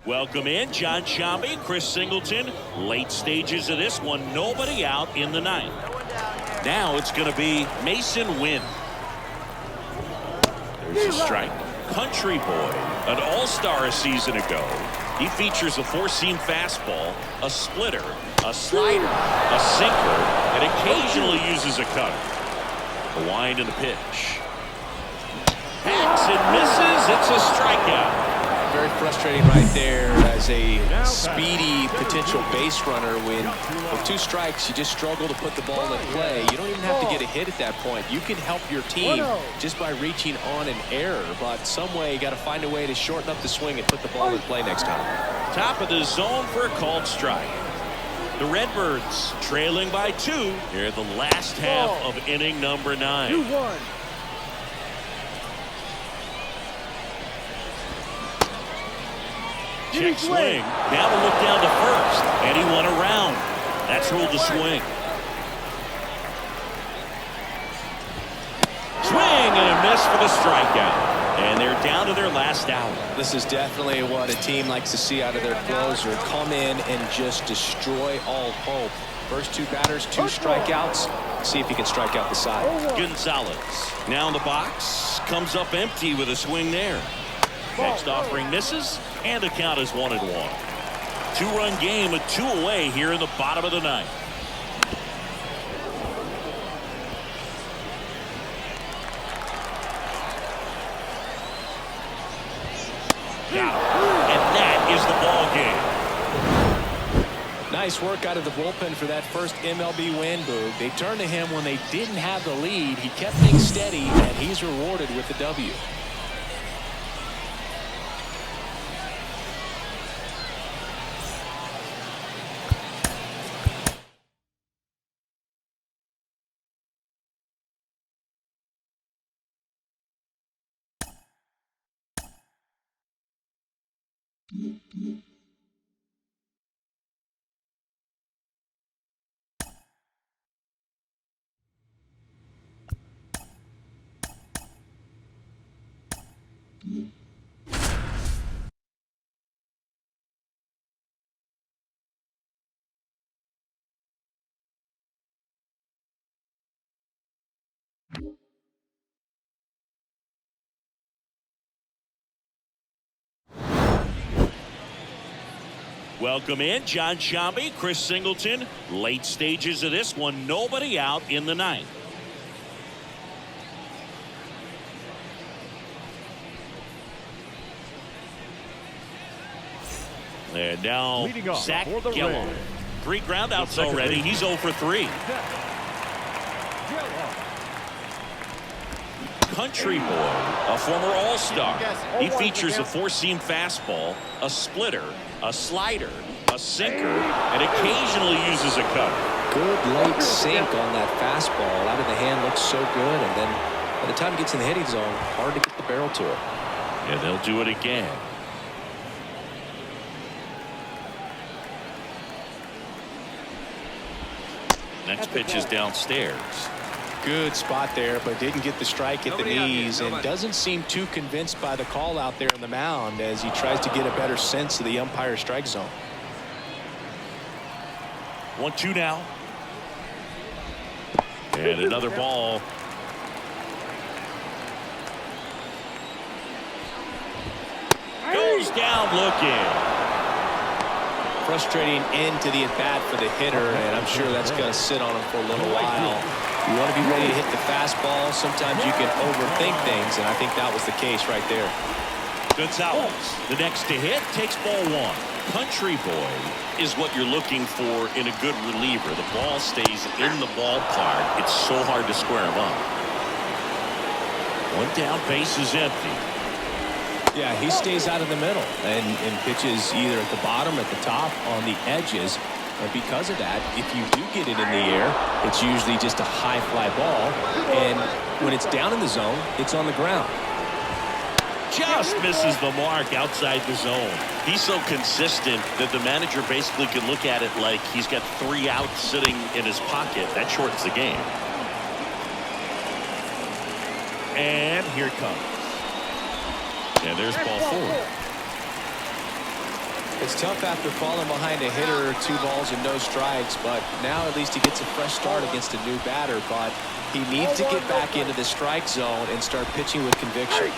Welcome in John Shambi, Chris Singleton. Late stages of this one, nobody out in the ninth. Now it's going to be Mason Wynn. There's a strike. Country boy, an all-star a season ago. He features a four-seam fastball, a splitter, a slider, a sinker, and occasionally uses a cutter. The wind and the pitch. Hacks and misses. It's a strikeout. Very frustrating right there as a speedy potential base runner when with two strikes you just struggle to put the ball in play. You don't even have to get a hit at that point. You can help your team just by reaching on an error, but some way you got to find a way to shorten up the swing and put the ball in play next time. Top of the zone for a called strike. The Redbirds trailing by 2 here in the last half of inning number 9. 2-1. Check swing. Now to look down to first. And he won around. That's ruled the swing. Swing and a miss for the strikeout. And they're down to their last out. This is definitely what a team likes to see out of their closer. Come in and just destroy all hope. First 2 batters, 2 strikeouts. See if he can strike out the side. Gonzalez now in the box. Comes up empty with a swing there. Next offering misses, and the count is 1-1. 2-run game with 2 away here in the bottom of the ninth. Got it. And that is the ball game. Nice work out of the bullpen for that first MLB win, Boog. They turned to him when they didn't have the lead. He kept things steady, and he's rewarded with the W. Welcome in John Shambi, Chris Singleton. Late stages of this one, nobody out in the ninth. And now Zach Gallo. 3 groundouts already. He's 0 for 3. Country boy, a former all-star. He features a four-seam fastball, a splitter, a slider, a sinker, and occasionally uses a cutter. Good late sink on that fastball. Out of the hand, looks so good, and then by the time it gets in the hitting zone, hard to get the barrel to it. And they'll do it again. Next pitch is downstairs. Good spot there, but didn't get the strike at the knees and doesn't seem too convinced by the call out there on the mound as he tries to get a better sense of the umpire's strike zone. 1-2 now. And another ball. Goes down looking. Frustrating end to the at-bat for the hitter, and I'm sure that's going to sit on him for a little while. You want to be ready to hit the fastball. Sometimes you can overthink things, and I think that was the case right there. Gonzalez, the next to hit, takes ball 1. Country boy is what you're looking for in a good reliever. The ball stays in the ballpark. It's so hard to square him up. 1 down, base is empty. Yeah, he stays out of the middle and pitches either at the bottom, at the top, on the edges. And because of that, if you do get it in the air, it's usually just a high fly ball. And when it's down in the zone, it's on the ground. Just misses the mark outside the zone. He's so consistent that the manager basically can look at it like he's got 3 outs sitting in his pocket. That shortens the game. And here it comes. And there's ball 4. It's tough after falling behind a hitter, 2 balls and no strikes, but now at least he gets a fresh start against a new batter. But he needs to get back into the strike zone and start pitching with conviction.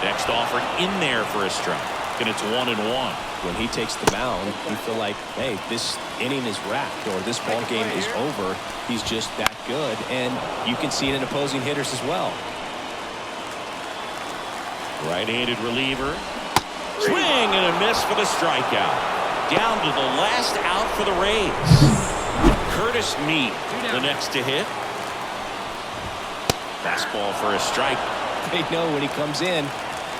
Next offered in there for a strike, and it's 1-1. When he takes the mound, you feel like, hey, this inning is wrapped or this ball game is over. He's just that good, and you can see it in opposing hitters as well. Right-handed reliever. Swing and a miss for the strikeout. Down to the last out for the Rays. Curtis Mead, the next to hit. Fastball for a strike. They know when he comes in,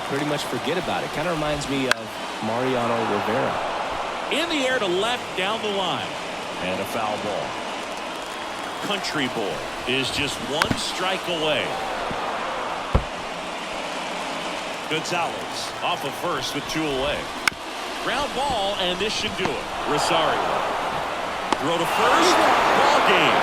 pretty much forget about it. Kind of reminds me of Mariano Rivera. In the air to left down the line. And a foul ball. Country Boy is just 1 strike away. Gonzalez off of first with 2 away. Ground ball, and this should do it. Rosario. Throw to first. Ball game.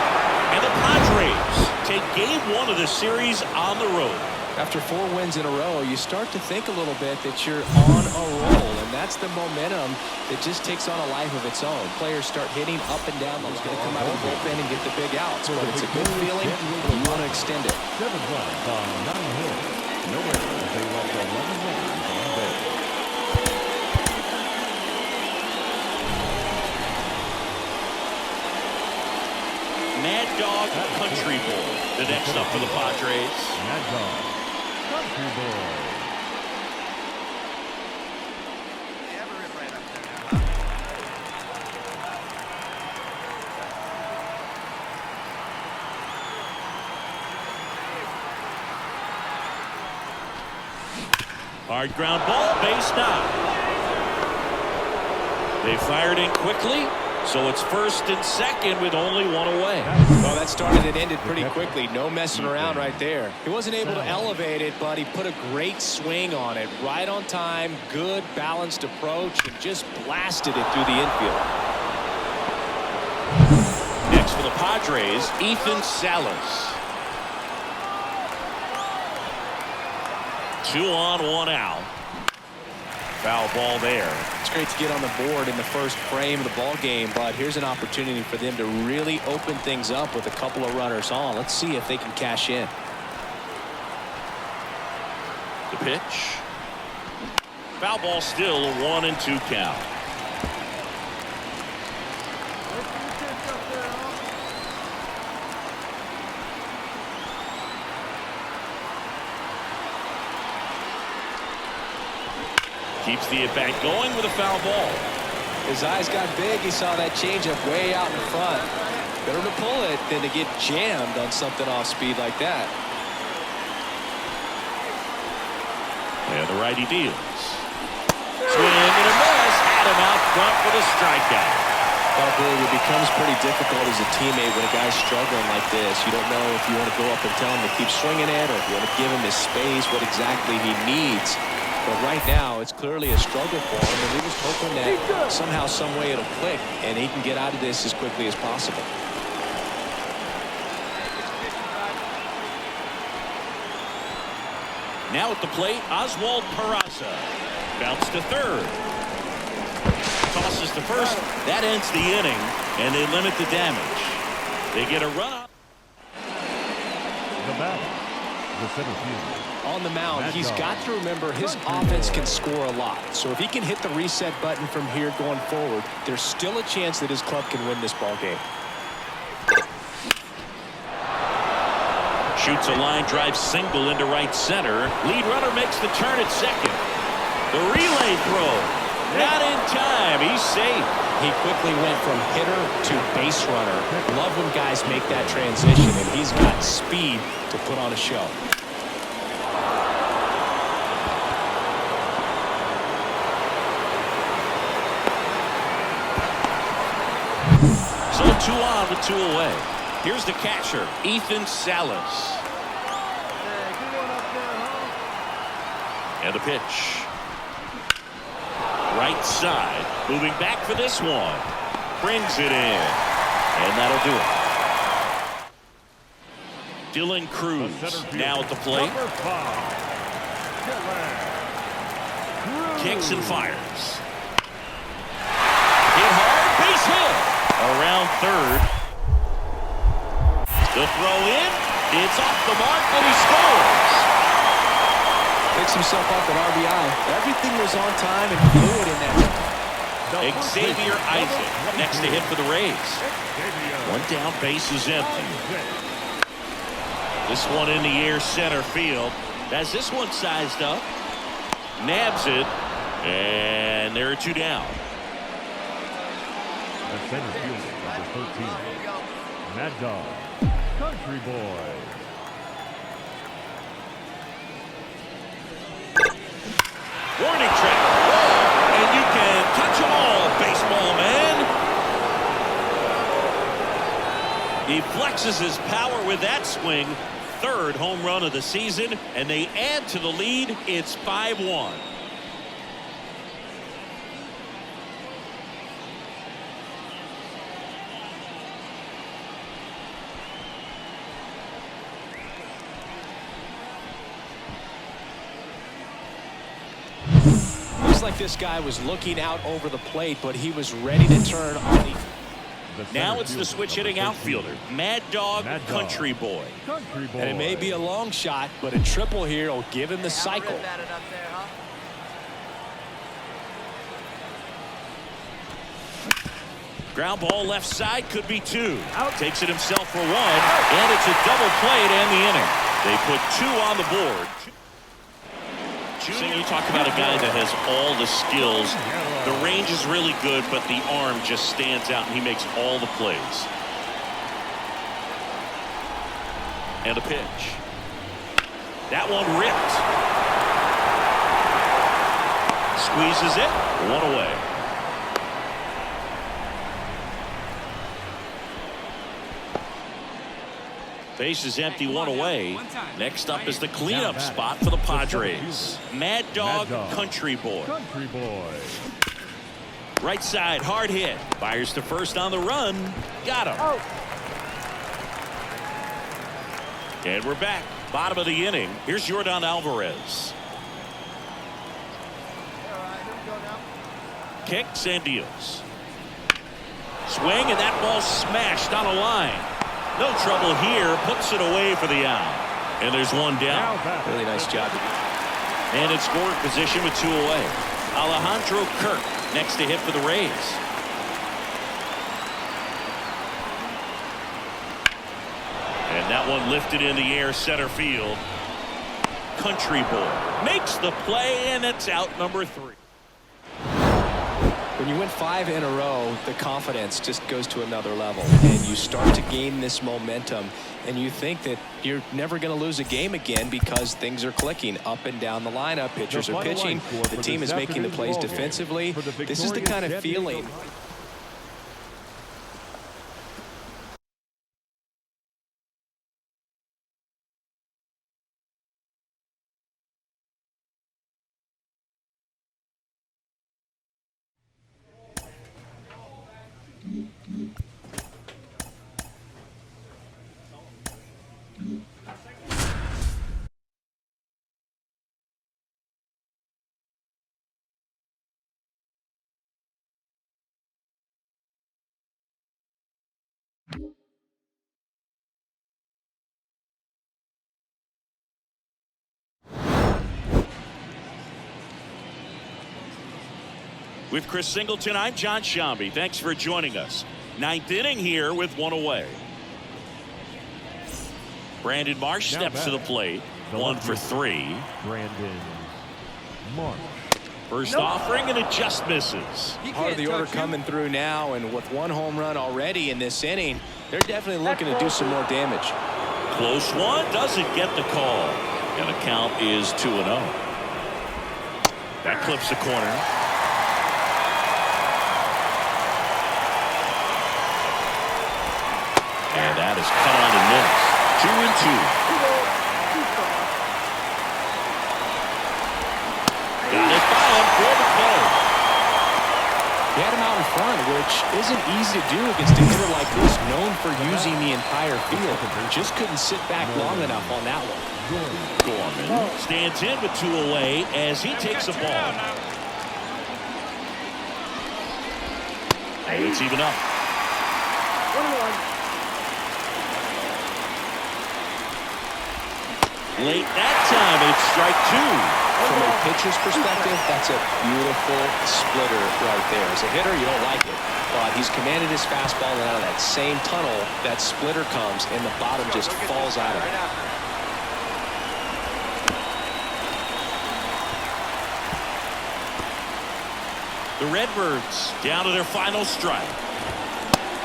And the Padres take game 1 of the series on the road. After 4 wins in a row, you start to think a little bit that you're on a roll, and that's the momentum that just takes on a life of its own. Players start hitting up and down. He's going to come out of the bullpen and get the big outs, but it's a good feeling. You want to extend it. 7 runs on 9 hits. No errors. They left 11 runs on base. Mad Dog Country Boy, the next up for the Padres. Mad Dog Country Boy. Hard ground ball, base knock. They fired in quickly, so it's first and second with only 1 away. Well, that started and ended pretty quickly. No messing around right there. He wasn't able to elevate it, but he put a great swing on it. Right on time, good balanced approach, and just blasted it through the infield. Next for the Padres, Ethan Salas. 2 on, 1 out. Foul ball there. It's great to get on the board in the first frame of the ball game, but here's an opportunity for them to really open things up with a couple of runners on. Let's see if they can cash in. The pitch. Foul ball, still a 1-2 count. Keeps the at-bat going with a foul ball. His eyes got big. He saw that changeup way out in front. Better to pull it than to get jammed on something off speed like that. And the righty deals. Swing and a miss. Had him out front for the strikeout. Well, Billy, it becomes pretty difficult as a teammate when a guy's struggling like this. You don't know if you want to go up and tell him to keep swinging it or if you want to give him his space, what exactly he needs. But right now, it's clearly a struggle for him, and we're just hoping that somehow, some way it'll click, and he can get out of this as quickly as possible. Now at the plate, Oswald Peraza. Bounce to third. Tosses to first. That ends the inning, and they limit the damage. They get a run. The batter, the center fielder. On the mound, he's got to remember his offense can score a lot. So if he can hit the reset button from here going forward, there's still a chance that his club can win this ball game. Shoots a line drive single into right center. Lead runner makes the turn at second. The relay throw. Not in time. He's safe. He quickly went from hitter to base runner. Love when guys make that transition, and he's got speed to put on a show. So 2 on with 2 away. Here's the catcher, Ethan Salas. And the pitch. Right side. Moving back for this one. Brings it in. And that'll do it. Dylan Cruz now at the plate. Kicks and fires. third. The throw in. It's off the mark, and he scores. Picks himself up at RBI. Everything was on time and fluid in that. Xavier Isaac next to hit for the Rays. One down, base is empty. This one in the air center field. Has this one sized up. Nabs it. And there are two down. The center fielder, number 13. Mad Dog. Country Boy. Warning track. And you can touch them all, baseball man. He flexes his power with that swing. Third home run of the season, and they add to the lead. It's 5-1. Looks like this guy was looking out over the plate, but he was ready to turn on the. Now it's the switch hitting outfielder, Mad Dog, Country Boy. Country Boy. And it may be a long shot, but a triple here will give him the cycle. Ground ball left side, could be two. Takes it himself for one, and it's a double play to end the inning. They put two on the board. You talk about a guy that has all the skills. The range is really good, but the arm just stands out, and he makes all the plays. And a pitch. That one ripped. Squeezes it. One away. Base is empty, one away. Next up is the cleanup spot for the Padres. Mad Dog, Country Boy. Country Boy. Right side, hard hit. Fires to first on the run. Got him. And we're back. Bottom of the inning. Here's Yordan Alvarez. Kicks and deals. Swing, and that ball smashed on a line. No trouble here. Puts it away for the out. And there's one down. Really nice job. And in scoring position with two away. Alejandro Kirk next to hit for the Rays. And that one lifted in the air center field. Country Boy makes the play, and it's out number 3. When you win 5 in a row, the confidence just goes to another level, and you start to gain this momentum, and you think that you're never going to lose a game again because things are clicking up and down the lineup. Pitchers are pitching. The team is making the plays defensively. This is the kind of feeling. With Chris Singleton, I'm John Shambi. Thanks for joining us. 9th inning here with one away. Brandon Marsh steps to the plate. 1 for 3. Brandon Marsh. First offering, and it just misses. Part of the order coming through now, and with 1 home run already in this inning, they're definitely looking to do some more damage. Close one, doesn't get the call. And the count is 2-0. That clips the corner. And that is cut on and missed. 2-2. Got it by him for the play. He had him out in front, which isn't easy to do against a hitter like this, known for using the entire field. Just couldn't sit back long enough on that one. Gorman stands in with 2 away as he takes a ball. And it's even up. Late that time, and it's strike two. From a pitcher's perspective, that's a beautiful splitter right there. As a hitter, you don't like it. But he's commanded his fastball, and out of that same tunnel, that splitter comes, and the bottom just falls out of it. The Redbirds down to their final strike.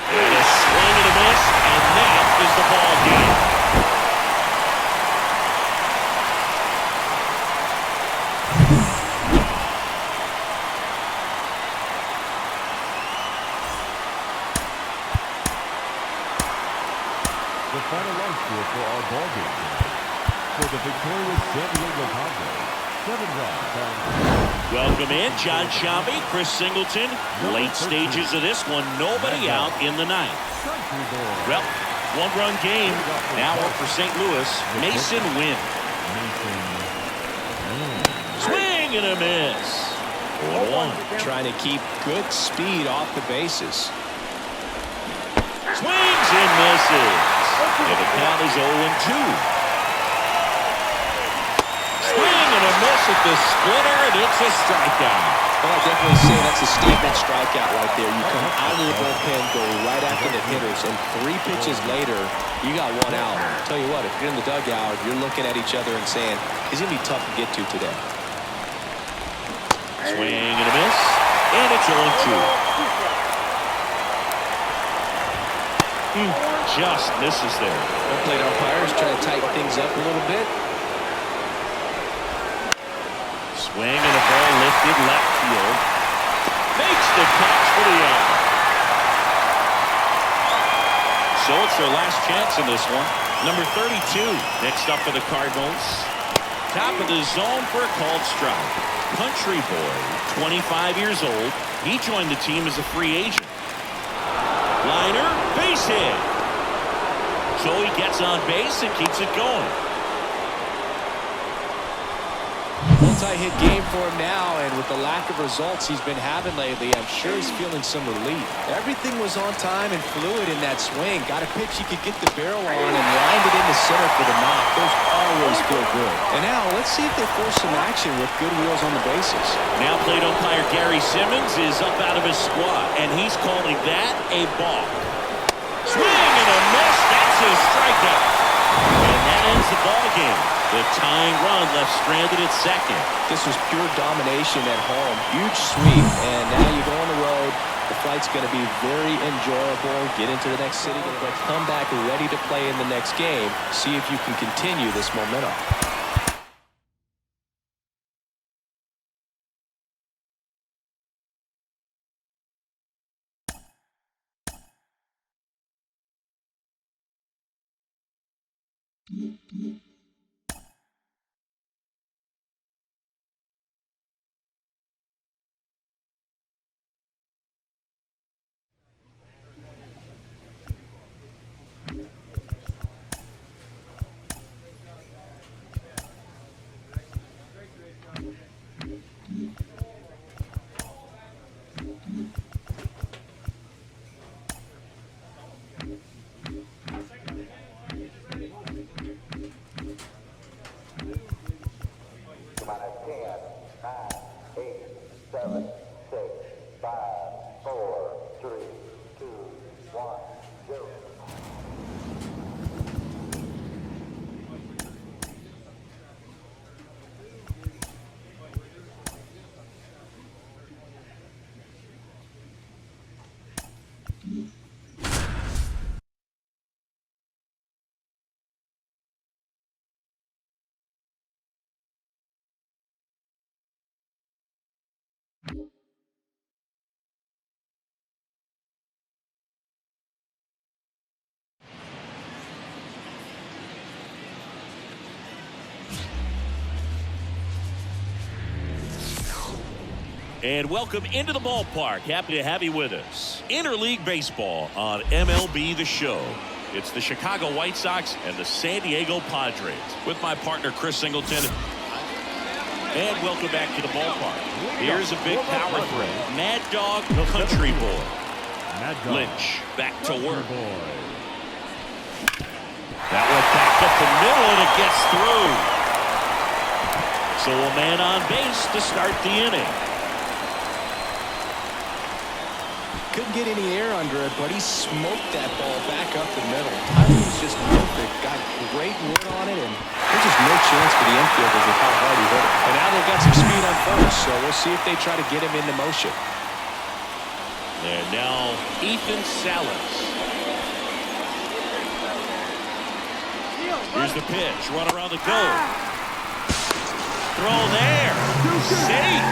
And a swing and a miss, and that is the ball game. The final run score for our ball game tonight. For the victorious San Diego Padres, 7 runs on. Welcome in, John Shambi, Chris Singleton. Late stages of this one, nobody out in the ninth. Country Boy. Well, one-run game. Now up for St. Louis. Mason Wynn. Swing and a miss. 1-1. Trying to keep good speed off the bases. Swings and misses. And the count is 0-2. Swing and a miss at the splitter, and it's a strikeout. Well, I definitely say that's a statement strikeout right there. You come out of the bullpen, go right after the hitters, and 3 pitches later, you got 1 out. I'll tell you what, if you're in the dugout, you're looking at each other and saying, he's going to be tough to get to today. Swing and a miss, and it's 0-2. Just misses there. Home plate umpires trying to tighten things up a little bit. Swing and a ball lifted left field. Makes the catch for the out. So it's their last chance in this one. Number 32 next up for the Cardinals. Top of the zone for a called strike. Country Boy, 25 years old. He joined the team as a free agent. Liner, base hit. So he gets on base and keeps it going. Multi-hit game for him now, and with the lack of results he's been having lately, I'm sure he's feeling some relief. Everything was on time and fluid in that swing. Got a pitch he could get the barrel on and lined it into center for the knock. Those always feel good. And now let's see if they force some action with good wheels on the bases. Now plate umpire Gary Simmons is up out of his squat, and he's calling that a balk. Swing and a miss. That's a strikeout. And that ends the ball game. The tying run left stranded at second. This was pure domination at home. Huge sweep, and now you go on the road. The flight's going to be very enjoyable. Get into the next city, but come back ready to play in the next game. See if you can continue this momentum. And welcome into the ballpark. Happy to have you with us. Interleague Baseball on MLB The Show. It's the Chicago White Sox and the San Diego Padres with my partner Chris Singleton. And welcome back to the ballpark. Here's a big power threat. Mad Dog Country Boy. Lynch back to work. Boy. That one back up the middle, and it gets through. So a man on base to start the inning. Couldn't get any air under it, but he smoked that ball back up the middle. Timing was just perfect. Got great wood on it, and there's just no chance for the infielders with how hard he hit it. And now they've got some speed on first, so we'll see if they try to get him into motion. And now Ethan Salas. Here's the pitch. Run around the goal. Throw there. Safe.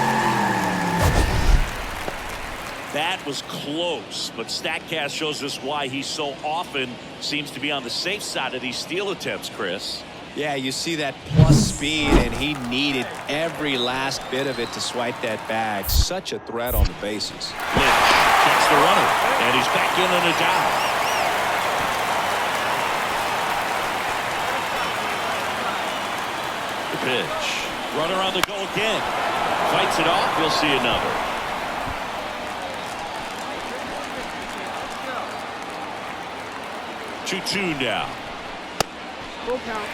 That was close, but StatCast shows us why he so often seems to be on the safe side of these steal attempts, Chris. Yeah, you see that plus speed, and he needed every last bit of it to swipe that bag. Such a threat on the bases. Lynch checks the runner, and he's back in on a dive. The pitch. Runner on the go again. Fights it off. We'll see another. 2-2 now. Full count.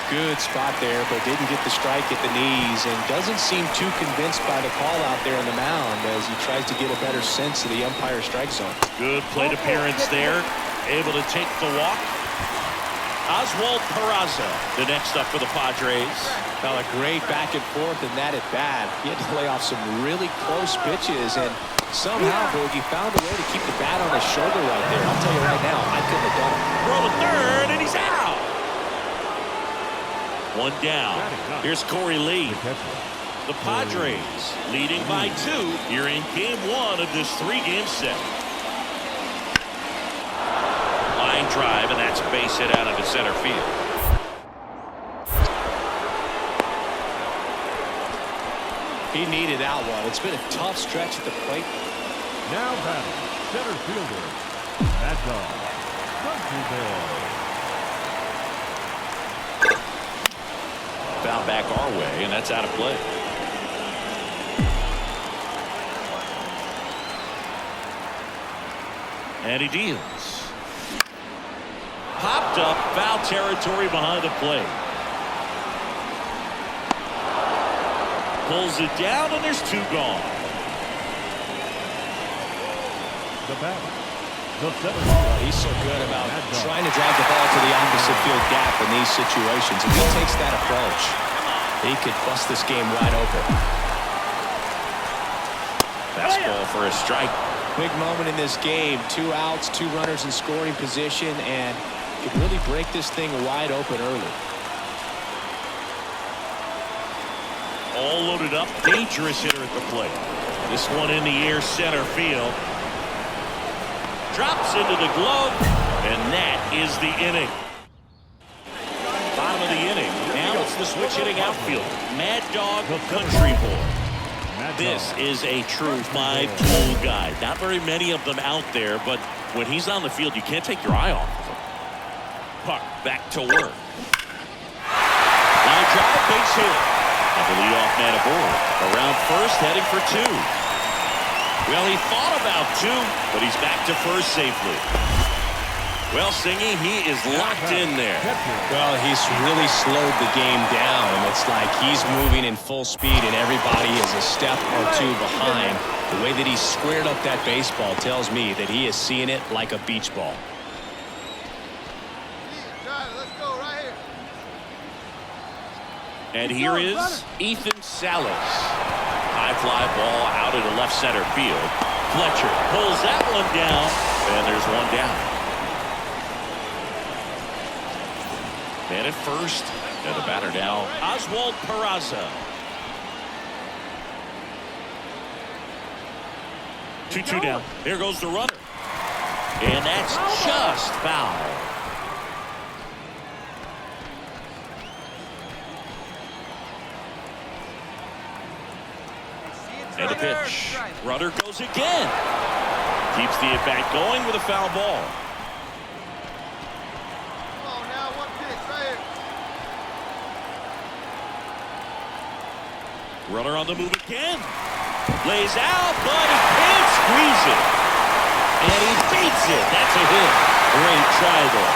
Good spot there, but didn't get the strike at the knees, and doesn't seem too convinced by the call out there on the mound as he tries to get a better sense of the umpire strike zone. Good plate appearance there. Able to take the walk. Oswald Peraza, the next up for the Padres. Well, a great back and forth in that at bat. He had to lay off some really close pitches, and somehow Boogie found a way to keep the bat on his shoulder right there. I'll tell you right now, I couldn't have done it. Throw to third, and he's out. One down. Here's Corey Lee. The Padres leading by 2 here in game 1 of this 3-game set. Line drive, and that's a base hit out into center field. He needed that one. It's been a tough stretch at the plate. Now batting, center fielder. That's all. Country boy. Foul back our way, and that's out of play. And he deals. Popped up, foul territory behind the plate. Pulls it down, and there's 2 gone. The batter. The center fielder. He's so good about trying to drive the ball to the opposite field gap in these situations. If he takes that approach, he could bust this game wide open. Fastball for a strike. Big moment in this game. 2 outs, 2 runners in scoring position, and could really break this thing wide open early. All loaded up. Dangerous hitter at the plate. This one in the air, center field. Drops into the glove, and that is the inning. Bottom of the inning. Now it's the switch hitting outfield. Mad Dog, Country Boy. This is a true 5-tool guy. Not very many of them out there, but when he's on the field, you can't take your eye off of him. Puck back to work. Line drive, base hit. And the leadoff man aboard. Around first, heading for 2. Well, he thought about 2, but he's back to first safely. Well, Singy, he is locked in there. Well, he's really slowed the game down. It's like he's moving in full speed, and everybody is a step or 2 behind. The way that he squared up that baseball tells me that he is seeing it like a beach ball. Let's go right here. And here is Ethan Salas. High fly ball out into left center field. Fletcher pulls that one down, and there's 1 down. Man at first, and the batter now, Oswald Peraza. 2-2 down. Here goes the runner. And that's just foul. And the pitch. Runner goes again. Keeps the at-bat going with a foul ball. Runner on the move again. Lays out, but he can't squeeze it. And he beats it. That's a hit. Great try there.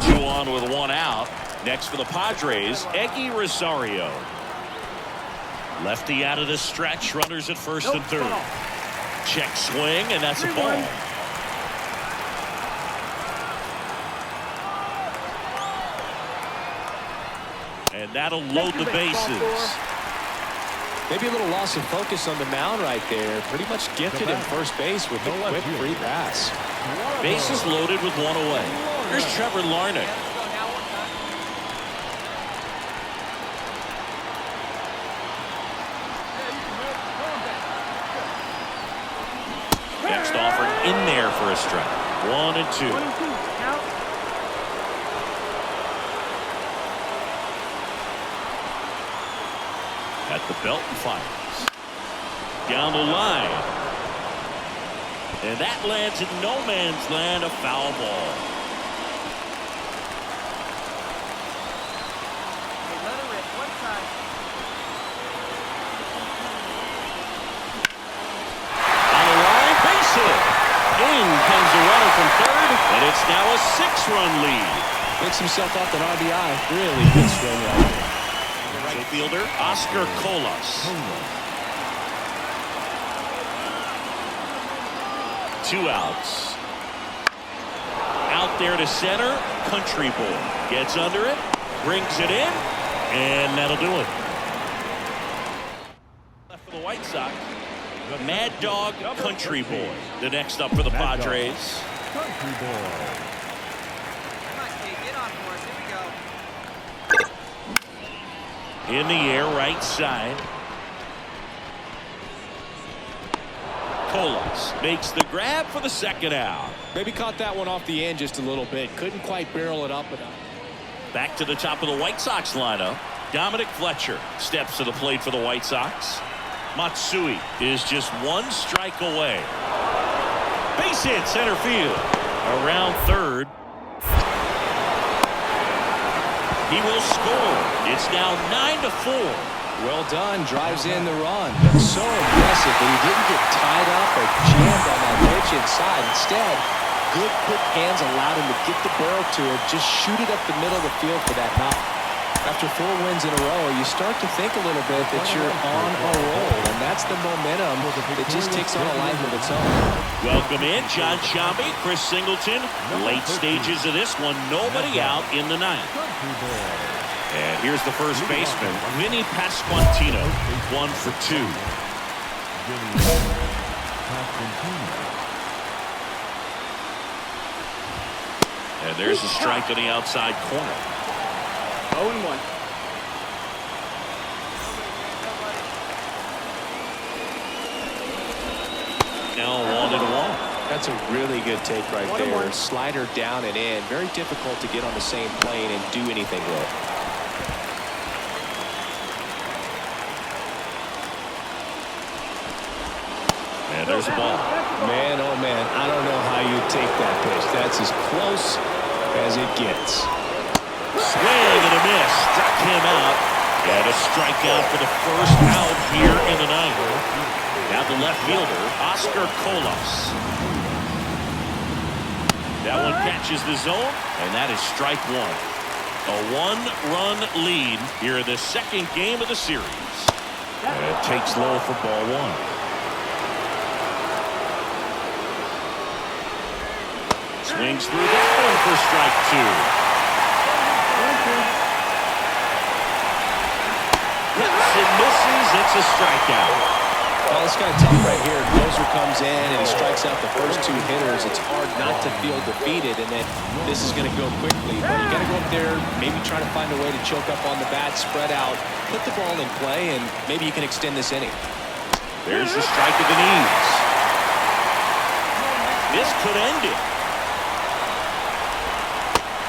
Two on with one out. Next for the Padres, Eggy Rosario. Lefty out of the stretch. Runners at first and third. Check swing, and that's a ball. And that'll load the bases. Maybe a little loss of focus on the mound right there. Pretty much gifted him first base with a quick free pass. Bases loaded with one away. Here's Trevor Larnach. Next offered in there for a strike. 1-2. At the belt and fires. Down the line. And that lands in no man's land, a foul ball. On the line, base hit. In comes the runner from third, and it's now a 6-run lead. Picks himself up an RBI. Really good swing right there. The right fielder, Oscar Colas. 2 outs. Out there to center, Country Boy gets under it, brings it in, and that'll do it. Left for the White Sox, Mad Dog Country Boy. The next up for the Padres. Country Boy. In the air, right side. Colas makes the grab for the second out. Maybe caught that one off the end just a little bit. Couldn't quite barrel it up enough. Back to the top of the White Sox lineup. Dominic Fletcher steps to the plate for the White Sox. Matsui is just 1 strike away. Base hit center field. Around third. He will score. It's now 9-4. Well done. Drives in the run. But so impressive that he didn't get tied up or jammed on that pitch inside. Instead, good quick hands allowed him to get the barrel to it, just shoot it up the middle of the field for that knock. After 4 wins in a row, you start to think a little bit that you're on a roll, and that's the momentum that just takes on a life of its own. Welcome in, John Shambi, Chris Singleton. Late stages of this one, nobody out in the ninth. And here's the first baseman, Vinny Pasquantino, 1 for 2. And there's a strike on the outside corner. 0-1. Now 1-1. That's a really good take right there. Slider down and in. Very difficult to get on the same plane and do anything with. And there's a ball. Man, oh man, I don't know how you take that pitch. That's as close as it gets. Swing and a miss. Struck him out. And a strikeout for the first out here in the ninth. Now the left fielder, Oscar Colas. That one catches the zone, and that is strike 1. A 1-run lead here in the second game of the series. And it takes low for ball 1. Swings through that one for strike 2. Hits and misses. It's a strikeout. Well, it's kind of tough right here. Closer comes in and he strikes out the first 2 hitters. It's hard not to feel defeated, and then this is going to go quickly. But you got to go up there, maybe try to find a way to choke up on the bat, spread out, put the ball in play, and maybe you can extend this inning. There's the strike of the knees. This could end it.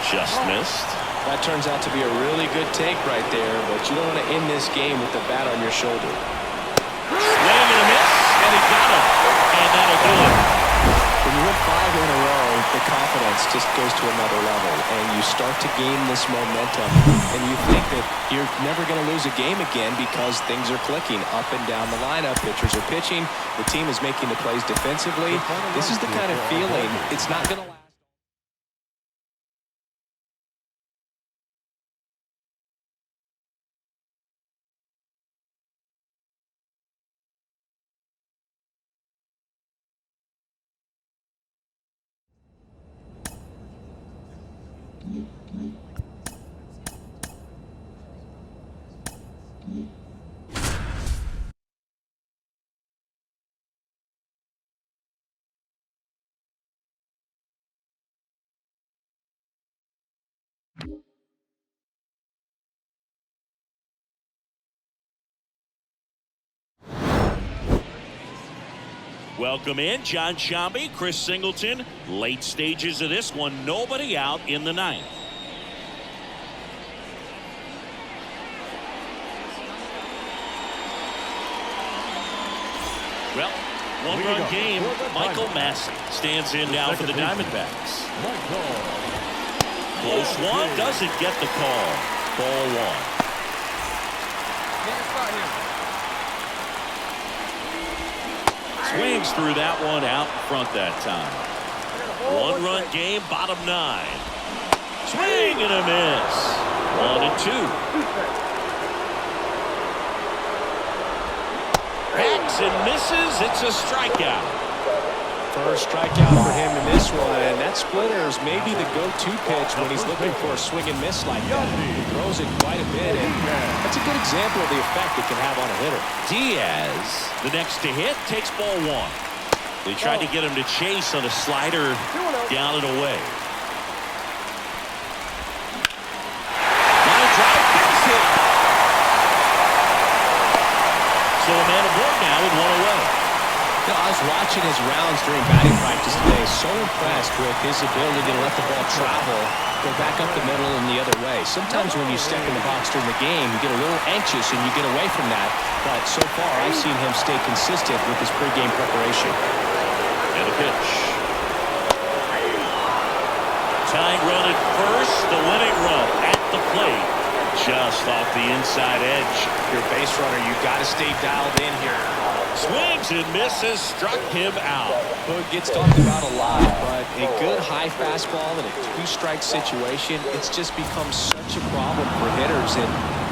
Just missed. That turns out to be a really good take right there, but you don't want to end this game with the bat on your shoulder. Swing and a miss, And he got him. And that'll do it. When you win 5 in a row, the confidence just goes to another level, and you start to gain this momentum, and you think that you're never going to lose a game again because things are clicking up and down the lineup. Pitchers are pitching. The team is making the plays defensively. This is the kind of feeling it's not going to last. Welcome in, John Shambi, Chris Singleton. Late stages of this one, nobody out in the 9th. Well, one-run game. Michael Massey stands in now for the Diamondbacks. Close one, doesn't get the call. Ball 1. Swings through that one out in front that time. One-run game, bottom 9. Swing and a miss. 1-2. Backs and misses. It's a strikeout. First strikeout for him in this one, and that splitter is maybe the go-to pitch when he's looking for a swing and miss like that. He throws it quite a bit, and that's a good example of the effect it can have on a hitter. Diaz, the next to hit, takes ball 1. They tried to get him to chase on a slider down and away. Line drive, gets hit. So a man aboard now with 1 away. You know, I was watching his rounds during batting practice today. So impressed with his ability to let the ball travel, go back up the middle and the other way. Sometimes when you step in the box during the game, you get a little anxious and you get away from that. But so far, I've seen him stay consistent with his pregame preparation. And a pitch. Tying run at first, the winning run at the plate. Just off the inside edge. Your base runner, you got to stay dialed in here. Swings and misses, struck him out. Boog gets talked about a lot, but a good high fastball in a 2-strike situation, it's just become such a problem for hitters in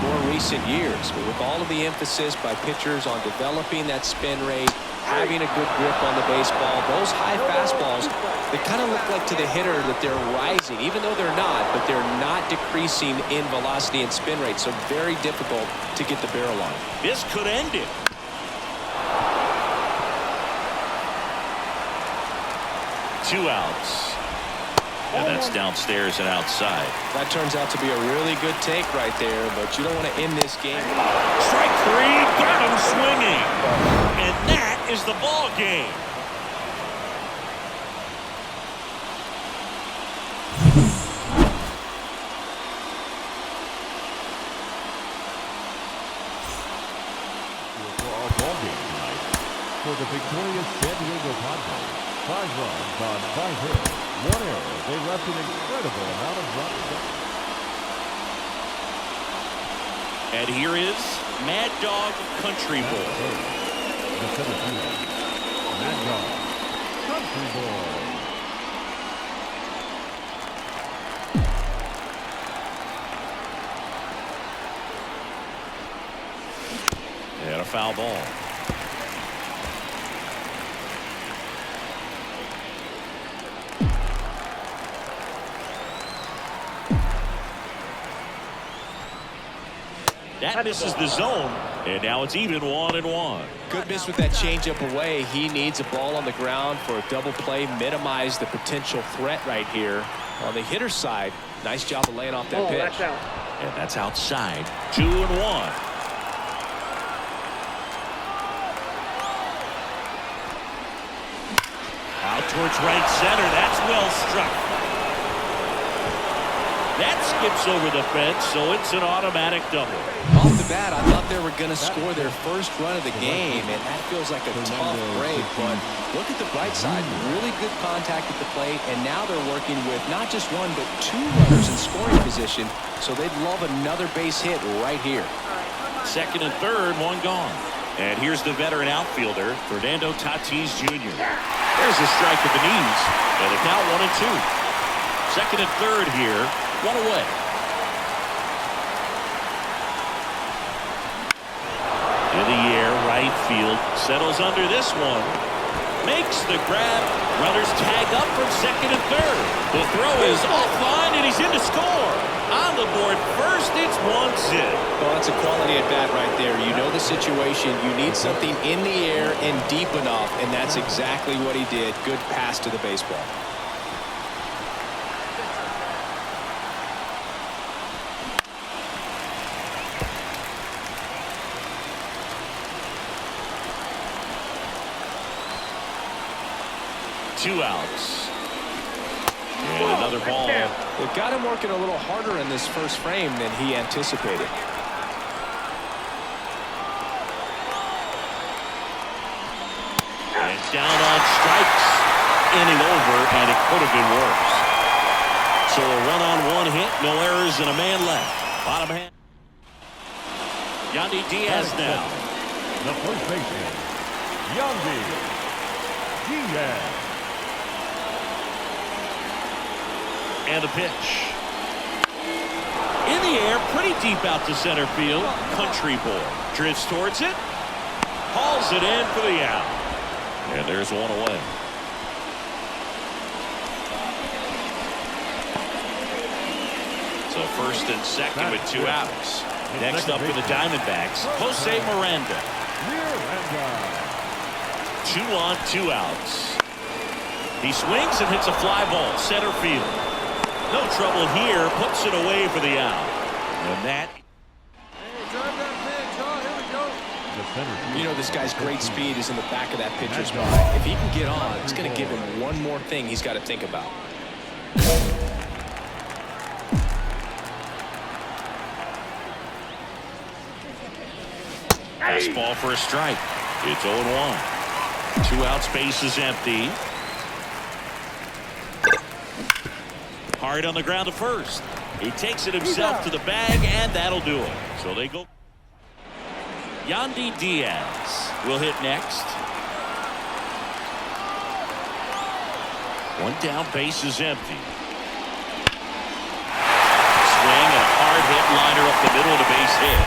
more recent years. But with all of the emphasis by pitchers on developing that spin rate, having a good grip on the baseball, those high fastballs, they kind of look like to the hitter that they're rising, even though they're not, but they're not decreasing in velocity and spin rate, so very difficult to get the barrel on. This could end it. Two outs. And that's downstairs and outside. That turns out to be a really good take right there, but you don't want to end this game. Strike 3, got him swinging. And that is the ball game. For our ball game tonight, for the victorious San Diego Padres, 5 runs on 5 hits, 1 error. They left an incredible amount of runs. And here is Mad Dog Country Boy. The center fielder, Mad Dog Country Boy. And a foul ball. That misses the zone, and now it's even 1-1. Good miss with that changeup away. He needs a ball on the ground for a double play, minimize the potential threat right here. On the hitter's side, nice job of laying off that pitch. That's out. And that's outside. 2-1. Out towards right center. That's well struck. That skips over the fence, so it's an automatic double. Off the bat, I thought there were going to score their first run of the game, and that feels like a tough break. But look at the bright side. Really good contact at the plate, and now they're working with not just one, but two runners in scoring position, so they'd love another base hit right here. Second and third, one gone. And here's the veteran outfielder, Fernando Tatis Jr. There's a strike at the knees, and the count 1-2. Second and third here, one away. In the air, right field, settles under this one. Makes the grab. Runners tag up from second and third. The throw is offline, and he's in to score. On the board first, it's 1-0. Well, that's a quality at bat right there. You know the situation. You need something in the air and deep enough, and that's exactly what he did. Good pass to the baseball. Two outs. And another ball. It got him working a little harder in this first frame than he anticipated. And down on strikes. Inning over, and it could have been worse. So a run-on-one hit, no errors, and a man left. Bottom hand. Yandy Diaz now. The first baseman, Yandy Diaz. And a pitch. In the air, pretty deep out to center field. Country boy drifts towards it. Hauls it in for the out. And there's one away. So first and second with two outs. Next up for the Diamondbacks, Jose Miranda. 2 on, 2 outs. He swings and hits a fly ball, center field. No trouble here, puts it away for the out. And that. You know, this guy's great speed is in the back of that pitcher's mind. If he can get on, it's going to give him one more thing he's got to think about. Fastball for a strike. It's 0-1. 2 outs, base is empty. Hard on the ground to first. He takes it himself to the bag, and that'll do it. So they go. Yandy Diaz will hit next. 1 down, base is empty. Swing and a hard hit liner up the middle of the base hit.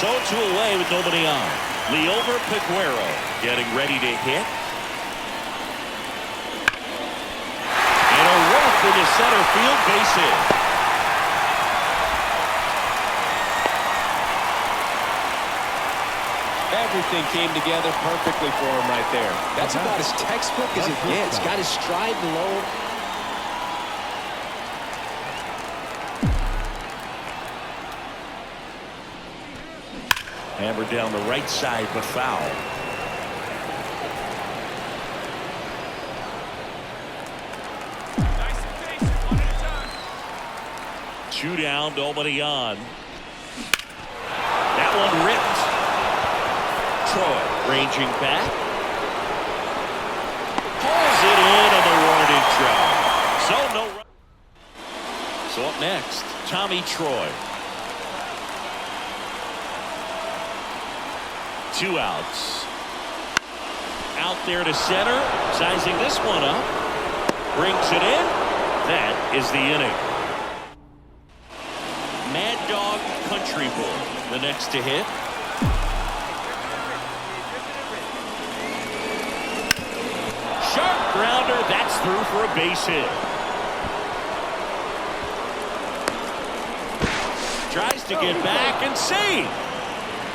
So 2 away with nobody on. Leover Peguero getting ready to hit. And a rough into center field, base hit. Everything came together perfectly for him right there. That's about as textbook as it gets. Got his stride low. Hammered down the right side, but foul. Two down, nobody on. That one ripped. Troy ranging back. Pulls it in on the warning track. So no run. So up next, Tommy Troy. 2 outs. Out there to center. Sizing this one up. Brings it in. That is the inning. Mad Dog Country Boy, the next to hit. Sharp grounder. That's through for a base hit. Tries to get back and save.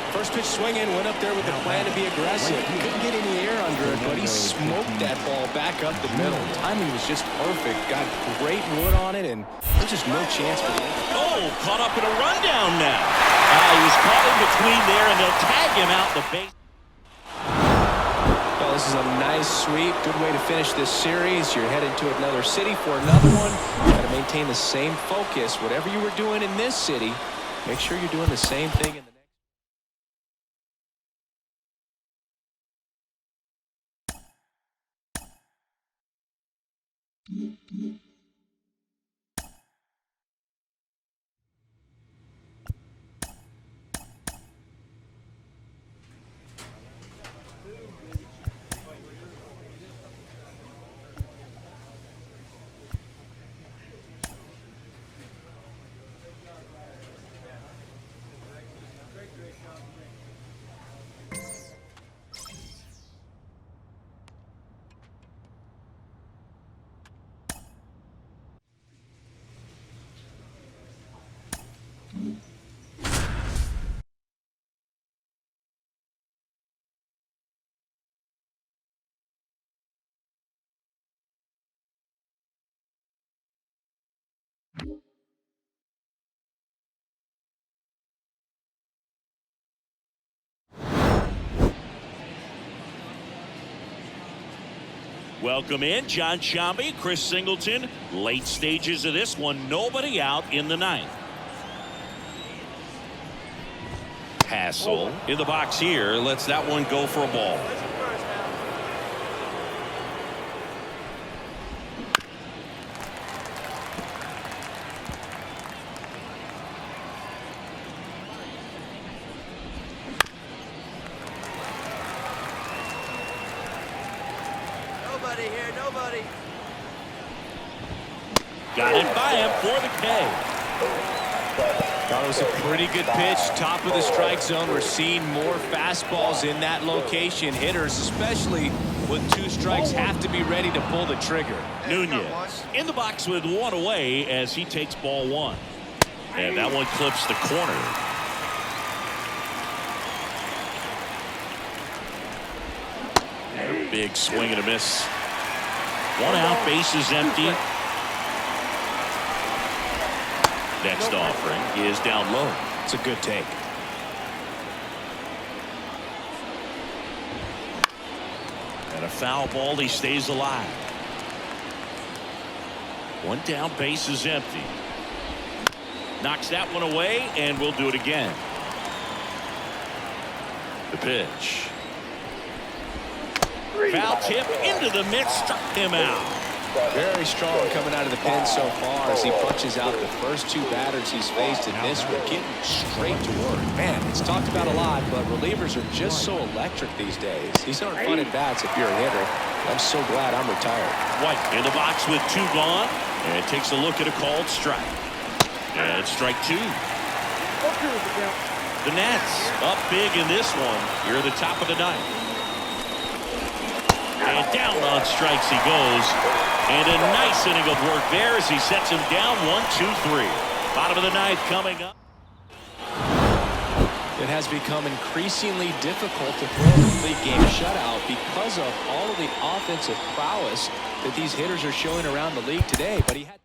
First pitch swinging, went up there with the plan to be aggressive. Couldn't get any air under it, but he smoked that ball back up the middle. Timing was just perfect. Got great wood on it, and there's just no chance for him. Oh, caught up in a rundown now. He was caught in between there, and they'll tag him out the base. Well, this is a nice sweep. Good way to finish this series. You're heading to another city for another one. You got to maintain the same focus. Whatever you were doing in this city, make sure you're doing the same thing in the next. Welcome in, John Shambi, Chris Singleton. Late stages of this one, nobody out in the ninth. Hassel in the box here, lets that one go for a ball. Got it by him for the K. Thought it was a pretty good pitch. Top of the strike zone. We're seeing more fastballs in that location. Hitters, especially with 2 strikes, have to be ready to pull the trigger. Nunez in the box with 1 away as he takes ball 1. And that one clips the corner. Big swing and a miss. 1 out, bases empty. Next offering is down low. It's a good take. And a foul ball, he stays alive. 1 down, base is empty. Knocks that one away, and we'll do it again. The pitch. Foul tip into the mitt, struck him out. Very strong coming out of the pen so far as he punches out the first 2 batters he's faced in this one, getting straight to work. Man, it's talked about a lot, but relievers are just so electric these days. These aren't fun at bats if you're a hitter. I'm so glad I'm retired. White in the box with 2 gone, and takes a look at a called strike. And strike 2. The Nats up big in this one here at the top of the ninth. And down on strikes he goes. And a nice inning of work there as he sets him down 1-2-3. Bottom of the ninth coming up. It has become increasingly difficult to throw a complete game shutout because of all of the offensive prowess that these hitters are showing around the league today. But he had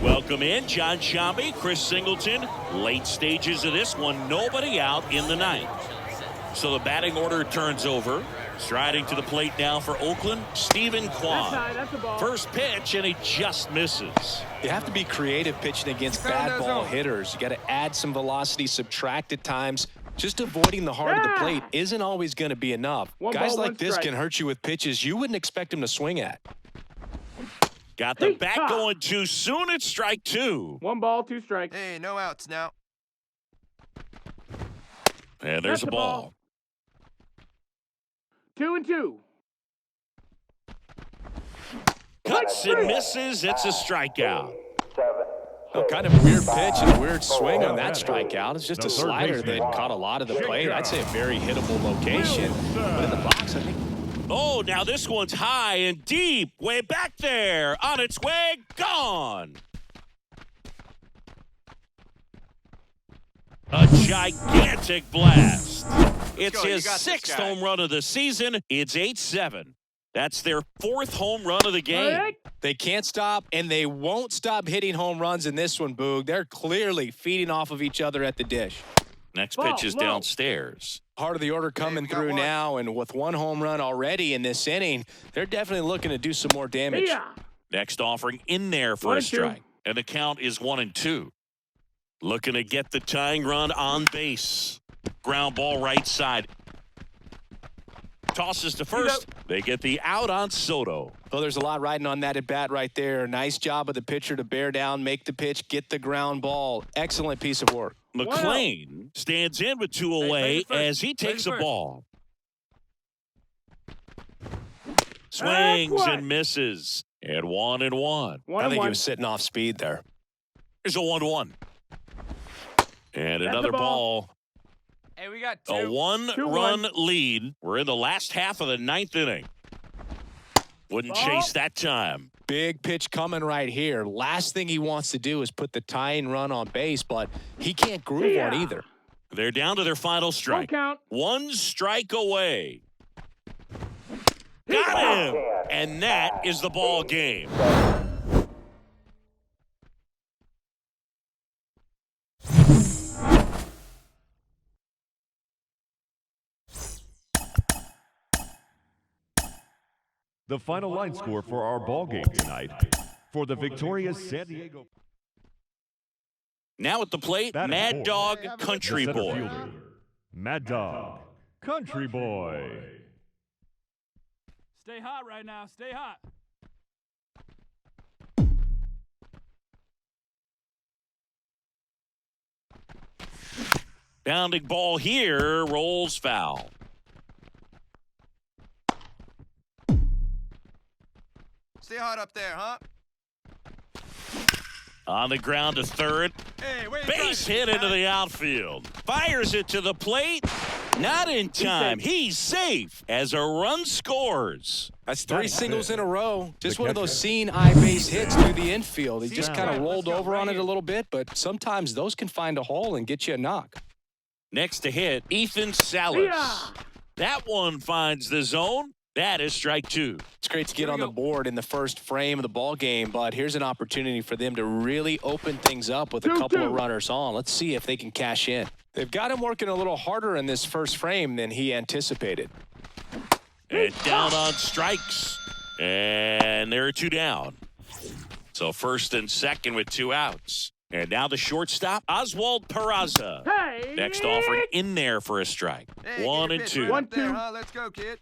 Welcome in, John Shambi, Chris Singleton. Late stages of this one, nobody out in the ninth. So the batting order turns over. Striding to the plate now for Oakland, Stephen Kwan. First pitch, and he just misses. You have to be creative pitching against bad ball hitters. You got to add some velocity, subtract at times. Just avoiding the heart of the plate isn't always going to be enough. Guys like this can hurt you with pitches you wouldn't expect him to swing at. Got the bat going too soon. It's strike two. 1 ball, 2 strikes. Hey, no outs now. And there's a ball. 2-2. Cuts and misses. It's a strikeout. Oh, kind of a weird pitch and a weird swing on that strikeout. It's just a slider that caught a lot of the plate. I'd say a very hittable location. But in the box, I think. Oh, now this one's high and deep. Way back there. On its way. Gone. A gigantic blast. It's his 6th home run of the season. It's 8-7. That's their 4th home run of the game. They can't stop, and they won't stop hitting home runs in this one, Boog. They're clearly feeding off of each other at the dish. Next pitch is downstairs. Part of the order coming through now, and with 1 home run already in this inning, they're definitely looking to do some more damage. Next offering in there for a strike. And the count is 1-2. Looking to get the tying run on base. Ground ball right side. Tosses to first. They get the out on Soto. Well, there's a lot riding on that at bat right there. Nice job of the pitcher to bear down, make the pitch, get the ground ball. Excellent piece of work. McClain stands in with 2 away as he takes a ball. Swings and misses. And 1-1. I think he was sitting off speed there. There's a 1-1. And another ball. Hey, we got A 1-run lead. We're in the last half of the 9th inning. Wouldn't chase that time. Big pitch coming right here. Last thing he wants to do is put the tying run on base, but he can't groove one either. They're down to their final strike. 1 strike away. Got him! And that is the ball game. The final line score for our ball game tonight for the victorious San Diego. Now at the plate, Mad Dog Country Boy. Fielder, Mad Dog Country Boy. Stay hot right now. Stay hot. Bounding ball here, rolls foul. Stay hot up there, huh? On the ground to third. Hey, wait. Base hit into the outfield. Fires it to the plate. Not in time. He's safe as a run scores. That's 3 singles in a row. Just one of those seen eye base hits through the infield. He just kind of rolled over on it a little bit, but sometimes those can find a hole and get you a knock. Next to hit, Ethan Salas. That one finds the zone. That is strike 2. It's great to get on the board in the first frame of the ball game, but here's an opportunity for them to really open things up with a couple of runners on. Let's see if they can cash in. They've got him working a little harder in this first frame than he anticipated. And down on strikes. And there are 2 down. So first and second with 2 outs. And now the shortstop, Oswald Peraza. Next offering in there for a strike. Hey, 1-2. 1-2. Huh? Let's go, kid.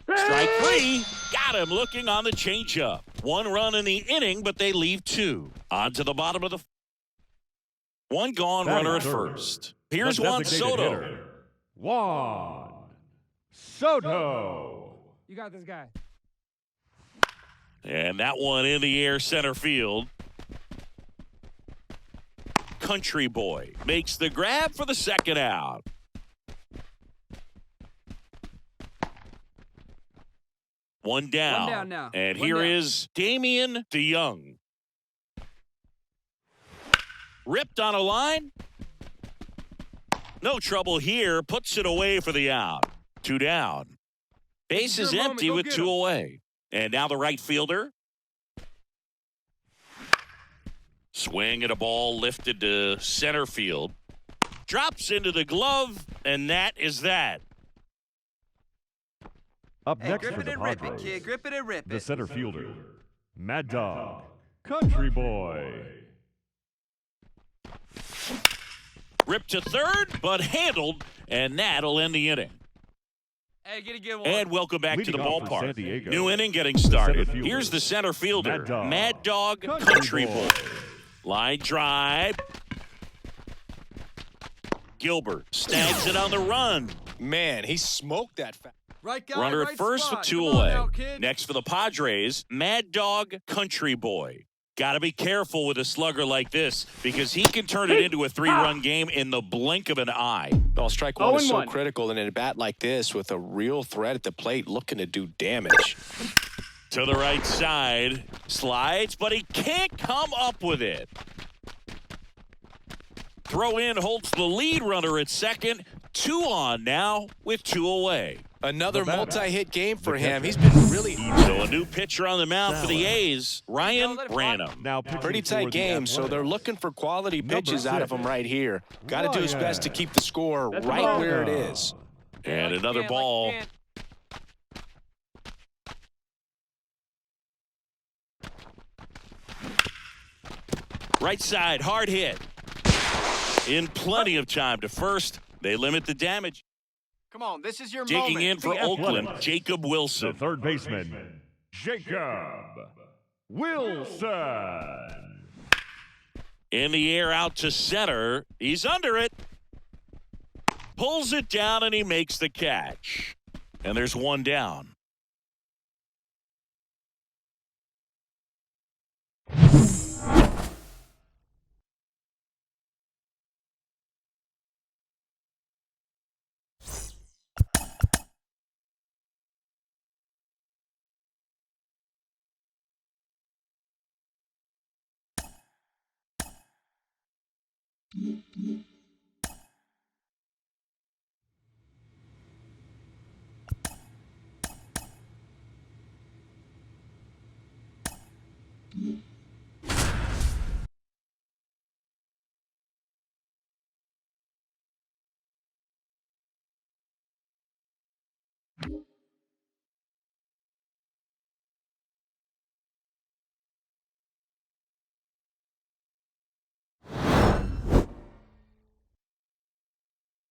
Strike 3. Got him looking on the changeup. 1 run in the inning, but they leave 2. On to the bottom of the. 1 gone, runner at first. Here's Juan Soto. Juan Soto. You got this guy. And that one in the air center field. Country Boy makes the grab for the second out. One down now. And One here down. is Damian DeYoung. Ripped on a line. No trouble here. Puts it away for the out. 2 down. Base is empty with 2 away. And now the right fielder. Swing at a ball lifted to center field. Drops into the glove, and that is that. Up next grip for it the and rip it, Padres, kid. Grip it and rip the it. center fielder, Mad Dog Country Boy. Ripped to third, but handled, and that'll end the inning. Hey, get a good one. And welcome back to the Leading off for San ballpark. Diego, New inning getting started. fielder, Here's the center fielder, Mad Dog Country Boy. Line drive. Gilbert snags it on the run. Man, he smoked that. Right guy, Runner right at first spot. with 2 Come on away. now, kid. Next for the Padres, Mad Dog Country Boy. Got to be careful with a slugger like this because he can turn it into a 3-run game in the blink of an eye. Well, strike one is so 0-1. critical, and in a bat like this with a real threat at the plate looking to do damage. To the right side, slides, but he can't come up with it. Throw in holds the lead runner at second. 2 on now with 2 away. Another The batter, multi-hit game for the him. catcher. He's been really So a new pitcher on the mound for the A's, Ryan Branham. Now pitching pretty for tight the game, so they're Athletics. looking for quality Number pitches out of 6. him right here. Got to do his best to keep the score That's a right ball. where it is. And another ball. Right side, hard hit. In plenty of time to first. They limit the damage. Come on, this is your Digging moment. in for The Oakland, Athletics. Jacob The Wilson. third baseman, Jacob Wilson. In the air out to center. He's under it. Pulls it down and he makes the catch. And there's 1 down.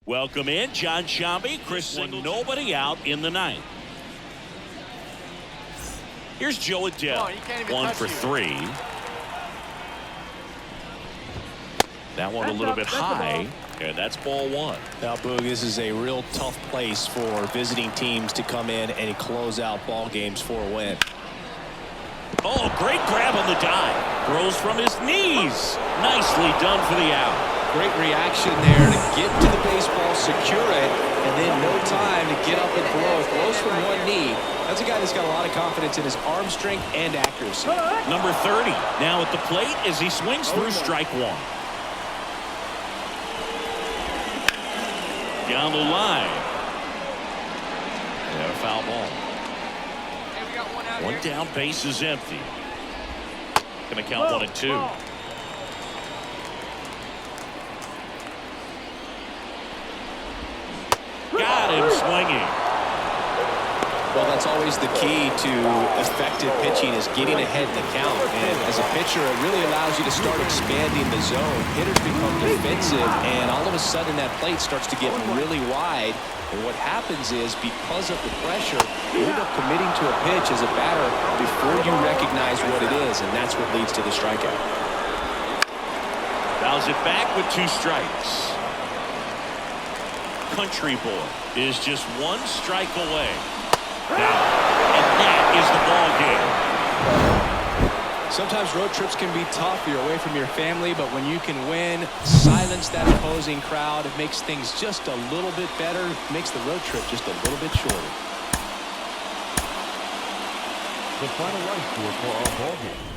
Welcome in, John Shambi, Chris Singleton. Nobody out in the 9th. Here's Joe Adele. Come on, you can't even 1 touch for you. 3. That one a That's little up, bit that's a high, and that's ball 1. Now, Boog, this is a real tough place for visiting teams to come in and close out ball games for a win. Oh, great grab on the dive. Throws from his knees. Nicely done for the out. Great reaction there to get to the baseball, secure it, and then no time to get up and throw. Throws from one knee. That's a guy that's got a lot of confidence in his arm strength and accuracy. Number 30 now at the plate as he swings through strike 1. Down the line. And a foul ball. Hey, we got one out 1 here. down, base is empty. Going to count 1 and 2. Got him swinging. Well, that's always the key to effective pitching is getting ahead in the count. And as a pitcher, it really allows you to start expanding the zone. Hitters become defensive, and all of a sudden that plate starts to get really wide. And what happens is, because of the pressure, you end up committing to a pitch as a batter before you recognize what it is, and that's what leads to the strikeout. Fouls it back with 2 strikes. Country Boy is just 1 strike away. Now, and that is the ball game. Sometimes road trips can be tough. You're away from your family, but when you can win, silence that opposing crowd, it makes things just a little bit better, makes the road trip just a little bit shorter. The final run score for our ball game.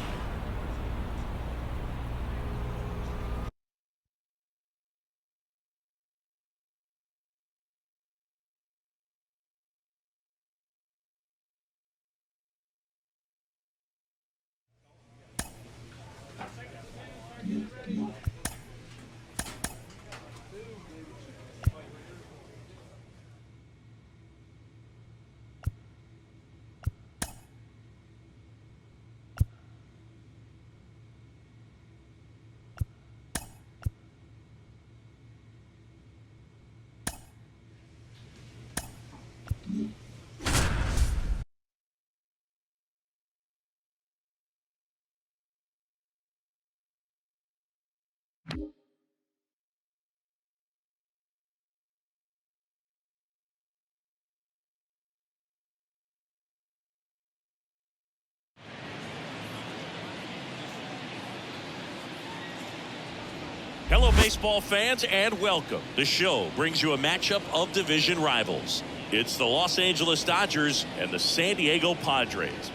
Hello, baseball fans, and welcome. The show brings you a matchup of division rivals. It's the Los Angeles Dodgers and the San Diego Padres.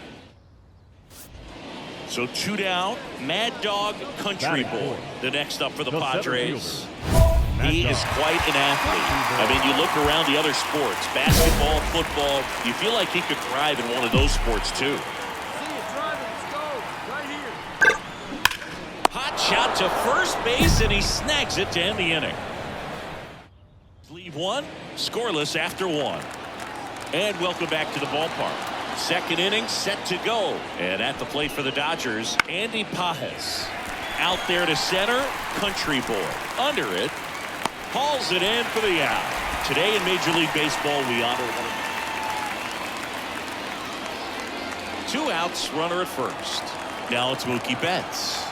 So 2 down, Mad Dog Country Boy. The next up for the Padres. He is quite an athlete. I mean, you look around the other sports, basketball, football, you feel like he could thrive in one of those sports too. Hot shot to first base, and he snags it to end the inning. Leave one, scoreless after 1. And welcome back to the ballpark. Second inning set to go. And at the plate for the Dodgers, Andy Pajes. Out there to center, Country Boy. Under it, hauls it in for the out. Today in Major League Baseball, we honor one of 2 outs, runner at first. Now it's Mookie Betts.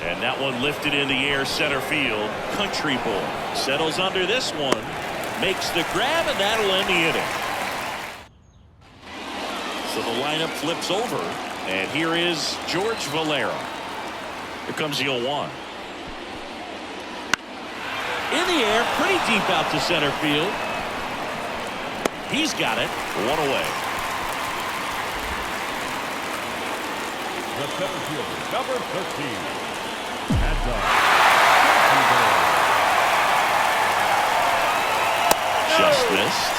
And that one lifted in the air, center field. Country Boy settles under this one, makes the grab, and that'll end the inning. So the lineup flips over, and here is George Valera. Here comes the 0-1. In the air, pretty deep out to center field. He's got it. 1 away. The center fielder, number 13. Just missed.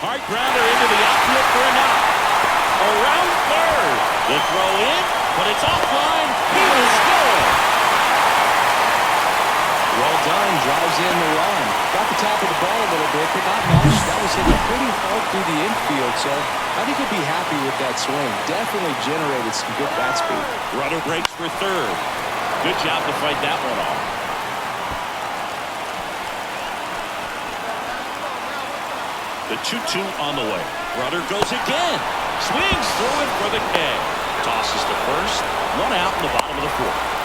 Hard grounder into the outfield for a knock. Around third. The throw in, but it's offline. He will score. Well done. Drives in the run. Got the top of the ball a little bit, but not much. That was hitting pretty hard through the infield, so I think he'll be happy with that swing. Definitely generated some good bat speed. Runner breaks for third. Good job to fight that one off. The 2-2 on the way. Runner goes again. Swings through it for the K. Tosses to first. 1 out in the bottom of the 4th.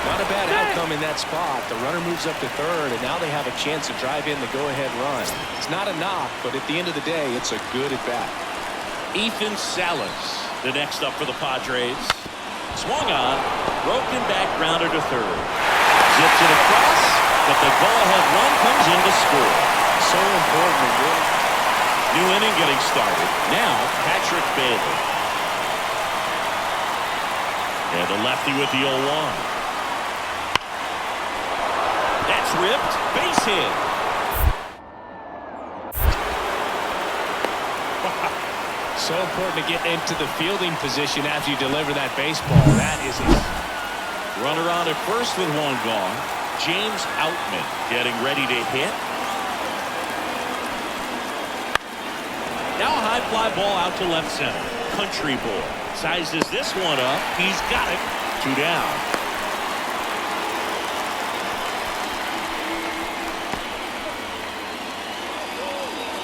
Not a bad outcome in that spot. The runner moves up to third, and now they have a chance to drive in the go-ahead run. It's not a knock, but at the end of the day, it's a good at-bat. Ethan Salas, the next up for the Padres. Swung on, broken back grounder to third. Zips it across, but the go-ahead run comes in to score. So important. New inning getting started. Now, Patrick Bailey. And the lefty with the 0-1. That's ripped. Base hit. So important to get into the fielding position after you deliver that baseball. That is it. Runner on at first with 1 gone. James Outman getting ready to hit. Now a high fly ball out to left center. Country Boy sizes this one up. He's got it. 2 down.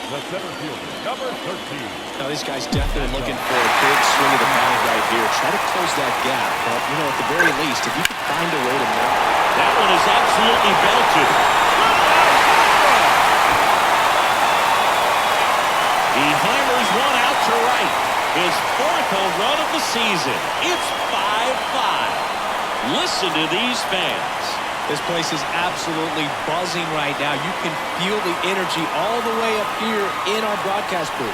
The center fielder, number 13. Now these guys definitely looking for a big swing of the bat right here. Try to close that gap. But, you know, at the very least, if you can find a way to make it. That one is absolutely belted. He hammers one out to right. His 4th home run of the season. It's 5-5. Listen to these fans. This place is absolutely buzzing right now. You can feel the energy all the way up here in our broadcast booth.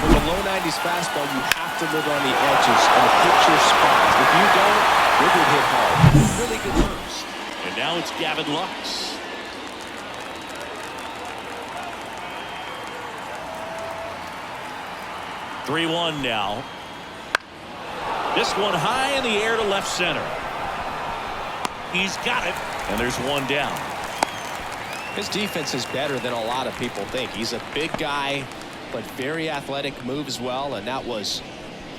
With a low 90s fastball, you have to live on the edges and hit your spots. If you don't, you're going to hit hard. Really good first. And now it's Gavin Lux. (3-1) now. This one high in the air to left center. He's got it, and there's 1 down. His defense is better than a lot of people think. He's a big guy, but very athletic move as well, and that was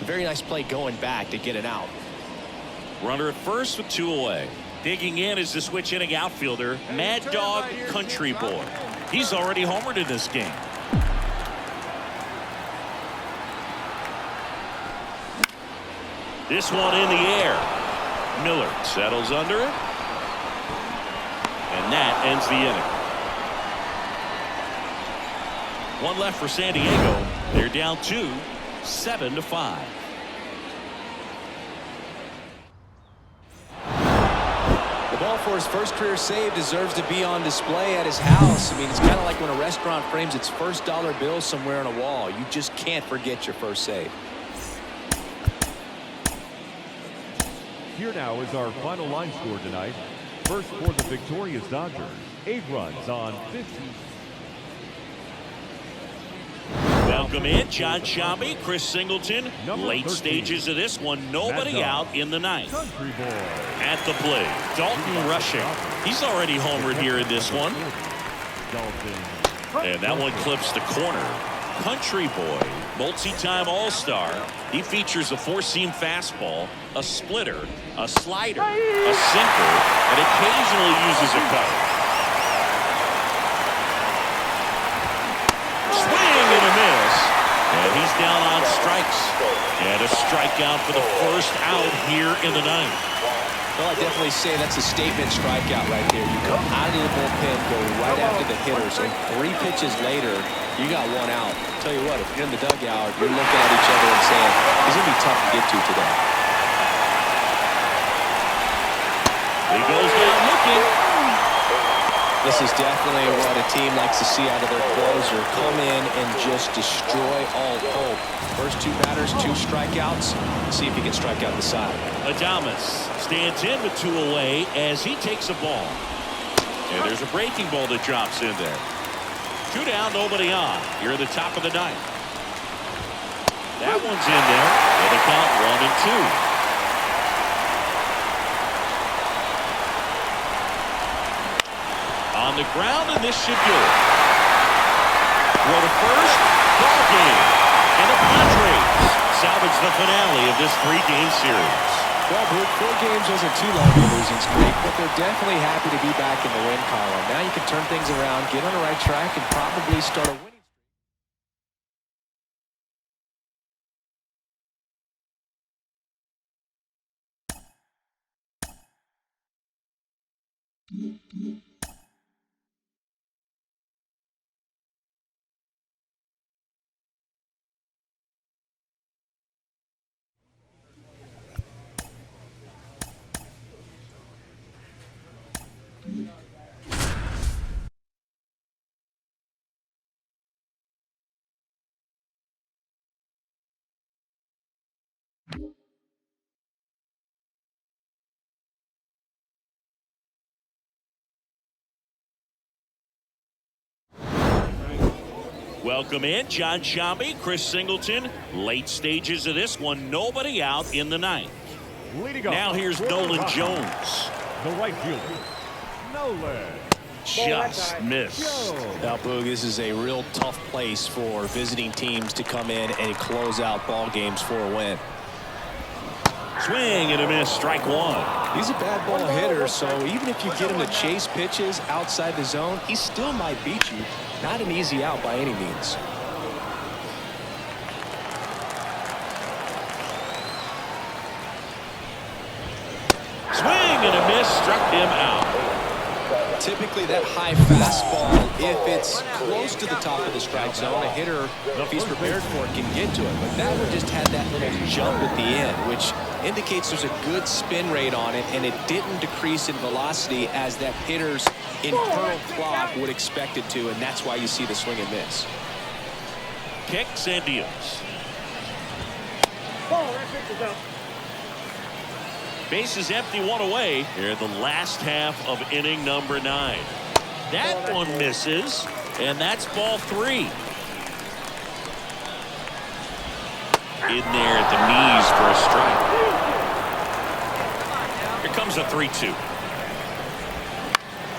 a very nice play going back to get it out. Runner at first with 2 away. Digging in is the switch inning outfielder, Mad Dog Country Boy. He's already homered in this game. This one in the air. Miller settles under it. And that ends the inning. One left for San Diego. They're down 2, 7-5. The ball for his first career save deserves to be on display at his house. I mean, it's kind of like when a restaurant frames its first dollar bill somewhere on a wall. You just can't forget your first save. Here now is our final line score tonight. First for the victorious Dodgers, 8 runs on 15. Welcome in, John Sciambi, Chris Singleton. Number Late 13. stages of this one, nobody out in the ninth. Country boy. At the plate, Dalton rushing. He's already homered here in this one. And that one clips the corner. Country boy, multi-time all-star. He features a four-seam fastball, a splitter, a slider, a sinker, and occasionally uses a cutter. Swing and a miss. And he's down on strikes. And a strikeout for the first out here in the ninth. Well, I definitely say that's a statement strikeout right there. You come out of the bullpen, go right after the hitters, and 3 pitches later, you got 1 out. I'll tell you what, if you're in the dugout, you're looking at each other and saying, he's going to be tough to get to today. He goes down looking. This is definitely what a team likes to see out of their closer. Come in and just destroy all hope. First 2 batters, 2 strikeouts. See if he can strike out the side. Adames stands in with 2 away as he takes a ball. And there's a breaking ball that drops in there. 2 down, nobody on. Here at the top of the ninth. That one's in there. And the count 1-2. On the ground, and this should do it. For the first ball game. And the Padres salvage the finale of this 3-game series. Well, Brooke, 4 games wasn't too long of a losing streak, but they're definitely happy to be back in the win column. Now you can turn things around, get on the right track, and probably start a winning streak. Welcome in, John Sciambi, Chris Singleton. Late stages of this one, nobody out in the ninth. Now here's Nolan Jones. The right fielder, Nolan. Just missed. Now, Boog, this is a real tough place for visiting teams to come in and close out ball games for a win. Swing and a miss, strike 1. He's a bad ball hitter, so even if you get him to chase pitches outside the zone, he still might beat you. Not an easy out by any means. Swing and a miss, struck him out. Typically that high fastball, if it's close to the top of the strike zone, a hitter, if he's prepared for it, can get to it. But that one just had that little jump at the end, which indicates there's a good spin rate on it, and it didn't decrease in velocity as that hitter's internal clock would expect it to, and that's why you see the swing and miss. Kicks and deals. Bases empty, 1 away. Here in the last half of inning number 9. That one misses, and that's ball 3. In there at the knees for a strike. Here comes a 3-2.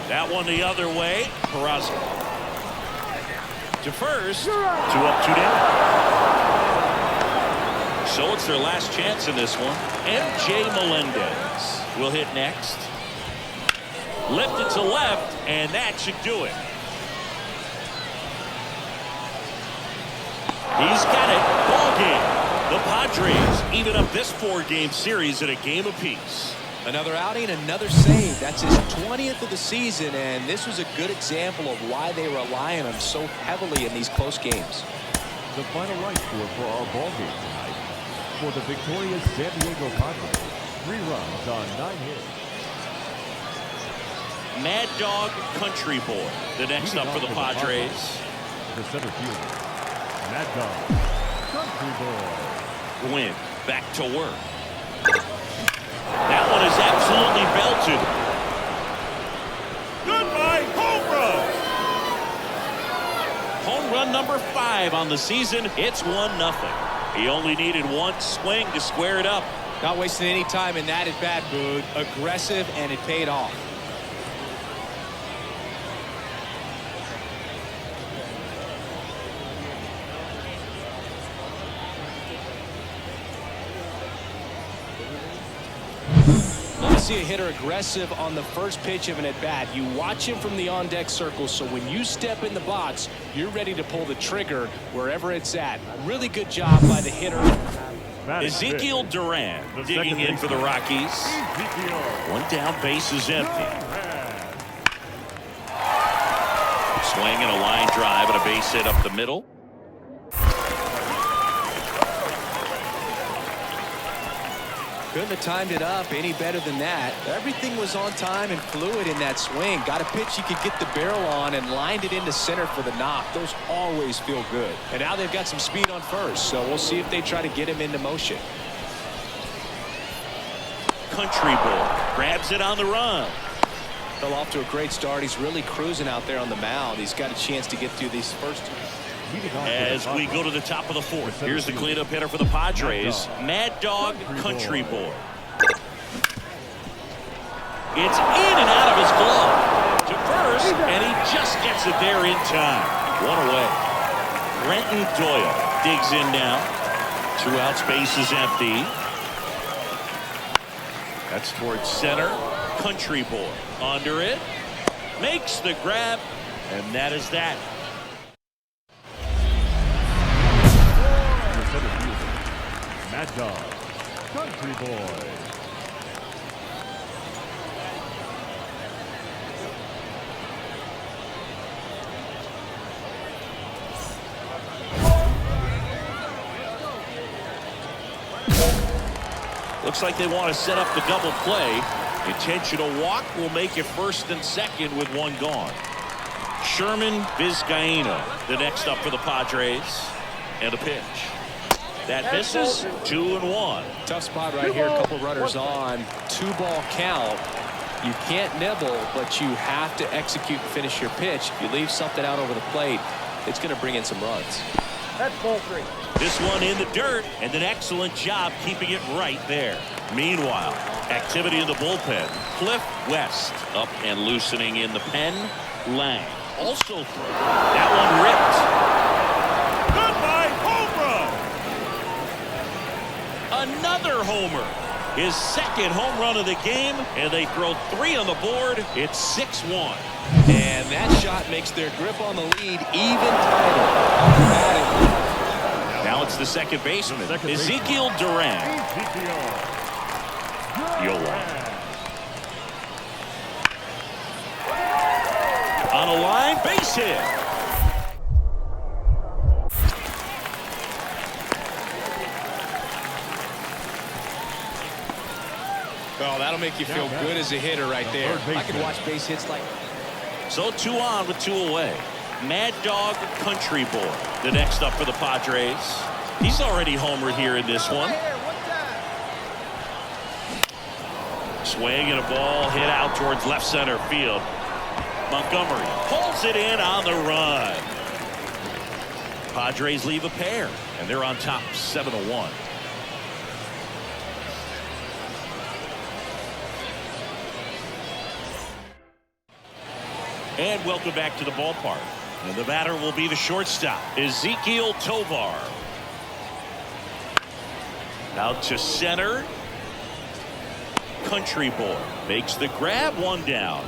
That one the other way. Peraza to first. 2 up, 2 down. So it's their last chance in this one. MJ Melendez will hit next. Lifted to left, and that should do it. He's got it. Ball game. The Padres Padres even up this 4-game series at a game apiece. Another outing, another save. That's his 20th of the season, and this was a good example of why they rely on him so heavily in these close games. The final line score for our ball game tonight. For the victorious San Diego Padres, 3 runs on 9 hits. Mad Dog Country Boy, the next up for the Padres. The center fielder, Mad Dog Country Boy. Win back to work. That one is absolutely belted. Goodbye, home run. Home run number 5 on the season. It's 1-0. He only needed one swing to square it up. Not wasting any time in that at-bat, Boog. Aggressive, and it paid off. See a hitter aggressive on the first pitch of an at-bat. You watch him from the on-deck circle, so when you step in the box, you're ready to pull the trigger wherever it's at. Really good job by the hitter. Ezekiel Duran digging in for the Rockies. One down, base is empty. Swing and a line drive and a base hit up the middle. Couldn't have timed it up any better than that. Everything was on time and fluid in that swing. Got a pitch you could get the barrel on and lined it into center for the knock. Those always feel good. And now they've got some speed on first, so we'll see if they try to get him into motion. Country Boy grabs it on the run. Fell off to a great start. He's really cruising out there on the mound. He's got a chance to get through these first two. As we go to the top of the 4th, here's the cleanup hitter for the Padres, Mad Dog Country Boy. It's in and out of his glove to first, and he just gets it there in time. One away. Brenton Doyle digs in now. 2 outs, base is empty. That's towards center. Country Boy under it. Makes the grab, and that is that. Mad Dog Country Boy. Looks like they want to set up the double play. Intentional walk will make it 1st and 2nd with 1 gone. Sherman Vizcaíno, the next up for the Padres. And a pitch. That misses. 2-1. Tough spot right here. A couple runners on. 2-ball count. You can't nibble, but you have to execute and finish your pitch. If you leave something out over the plate, it's going to bring in some runs. That's ball 3. This one in the dirt, and an excellent job keeping it right there. Meanwhile, activity in the bullpen. Cliff West up and loosening in the pen. Lang also through. That one ripped. Goodbye, home run. Another homer. His 2nd home run of the game, and they throw 3 on the board. It's 6-1. And that shot makes their grip on the lead even tighter. Now it's the second baseman, Ezekiel Duran. On a line, base hit. Oh, that'll make you feel good as a hitter right there. I could watch base hits like. So 2 on with 2 away. Mad Dog Country Boy, the next up for the Padres. He's already homered here in this one. Swing and a ball hit out towards left center field. Montgomery pulls it in on the run. Padres leave a pair, and they're on top 7-1. And welcome back to the ballpark. And the batter will be the shortstop, Ezekiel Tovar. Out to center. Country Boy makes the grab, 1 down.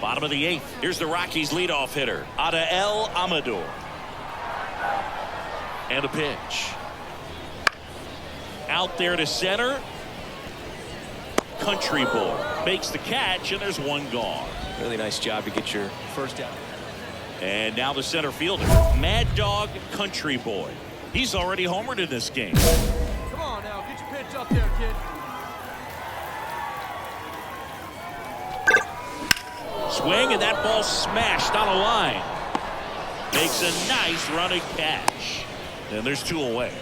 Bottom of the 8th. Here's the Rockies leadoff hitter, Adael Amador. And a pitch. Out there to center. Country boy makes the catch, and there's one gone. Really nice job to get your first out. And now the center fielder, Mad Dog Country Boy. He's already homered in this game. Come on now, get your pitch up there, kid. Swing, and that ball smashed on a line. Makes a nice running catch. And there's 2 away.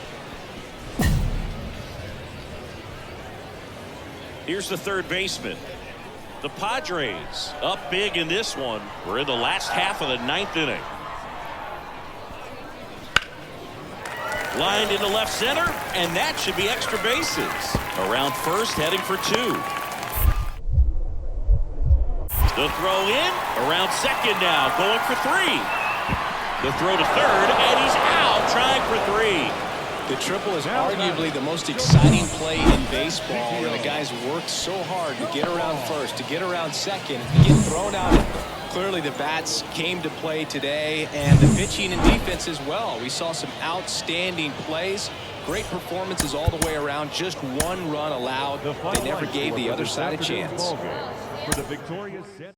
Here's the third baseman. The Padres up big in this one. We're in the last half of the 9th inning. Lined into left center, and that should be extra bases. Around first, heading for 2. The throw in, around second now, going for 3. The throw to third, and he's out, trying for 3. The triple is arguably the most exciting play in baseball, and the guys worked so hard to get around first, to get around second, to get thrown out. Clearly the bats came to play today, and the pitching and defense as well. We saw some outstanding plays, great performances all the way around. Just 1 run allowed. They never gave the other side a chance. For the victorious set.